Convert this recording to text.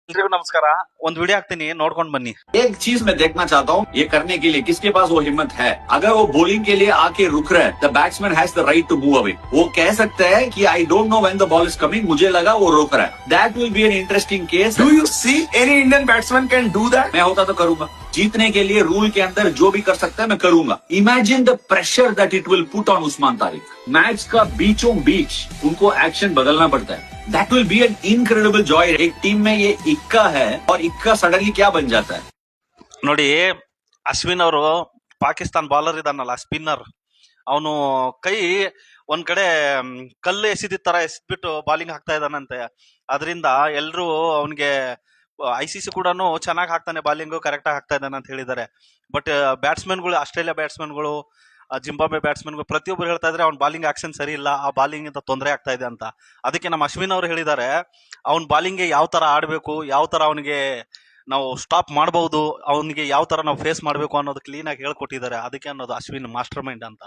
ಎಲ್ರಿಗೂ ನಮಸ್ಕಾರ. ಒಂದ್ ವಿಡಿಯೋ ಹಾಕ್ತೀನಿ, ನೋಡ್ಕೊಂಡ್ ಬನ್ನಿ. एक चीज मैं देखना चाहता हूँ, ये करने के लिए किसके पास वो हिम्मत है। अगर वो बॉलिंग के लिए आके रुक रहा है, the batsman has the right to move away. वो कह सकता है कि I don't know when the ball is coming, मुझे लगा वो रोक रहा है। That will be an interesting case. Do you see any Indian batsman can do that? मैं होता तो करूंगा। जीतने के लिए रूल के अंदर जो भी कर सकता है मैं करूंगा। Imagine the pressure that it will put on Usman Tariq. Match का बीचों बीच उनको एक्शन बदलना पड़ता है। That will be an incredible Joy. एक टीम में ये इक्का है और इक्का सडनली क्या बन जाता है। ನೋಡಿ, ಅಶ್ವಿನ್ ಅವರು ಪಾಕಿಸ್ತಾನ್ ಬಾಲರ್ ಇದಾನಲ್ಲ, ಸ್ಪಿನ್ನರ್, ಅವನು ಕೈ ಒಂದ್ ಕಡೆ ಕಲ್ಲು ಎಸಿದಿದ್ ತರ ಎಸ್ಬಿಟ್ಟು ಬಾಲಿಂಗ್ ಹಾಕ್ತಾ ಇದ್ದಾನಂತೆ. ಅದರಿಂದ ಎಲ್ರು ಅವನಿಗೆ ICC ಕೂಡ ಚೆನ್ನಾಗಿ ಹಾಕ್ತಾನೆ, ಬಾಲಿಂಗ್ ಕರೆಕ್ಟ್ ಆಗಿ ಹಾಕ್ತಾ ಇದ್ದಾನೆ ಅಂತ ಹೇಳಿದ್ದಾರೆ. ಬಟ್ ಬ್ಯಾಟ್ಸ್ಮನ್ಗಳು, ಆಸ್ಟ್ರೇಲಿಯಾ ಬ್ಯಾಟ್ಸ್ಮನ್ಗಳು, ಜಿಂಬಾಬ್ವೆ ಬ್ಯಾಟ್ಸ್ಮನ್ಗಳು ಪ್ರತಿಯೊಬ್ಬರು ಹೇಳ್ತಾ ಇದ್ರೆ ಅವ್ನ ಬಾಲಿಂಗ್ ಆಕ್ಷನ್ ಸರಿ ಇಲ್ಲ, ಆ ಬಾಲಿಂಗ್ ಇಂದ ತೊಂದರೆ ಆಗ್ತಾ ಇದೆ ಅಂತ. ಅದಕ್ಕೆ ನಮ್ಮ ಅಶ್ವಿನ್ ಅವರು ಹೇಳಿದ್ದಾರೆ, ಅವ್ನ ಬಾಲಿಂಗ್ಗೆ ಯಾವ ತರ ಆಡ್ಬೇಕು, ಯಾವ ತರ ಅವನಿಗೆ ನಾವು ಸ್ಟಾಪ್ ಮಾಡಬಹುದು, ಅವನಿಗೆ ಯಾವ ತರ ನಾವು ಫೇಸ್ ಮಾಡಬೇಕು ಅನ್ನೋದು ಕ್ಲೀನ್ ಆಗಿ ಹೇಳ್ಕೊಟ್ಟಿದ್ದಾರೆ. ಅದಕ್ಕೆ ಅನ್ನೋದು ಅಶ್ವಿನ್ ಮಾಸ್ಟರ್ ಮೈಂಡ್ ಅಂತ.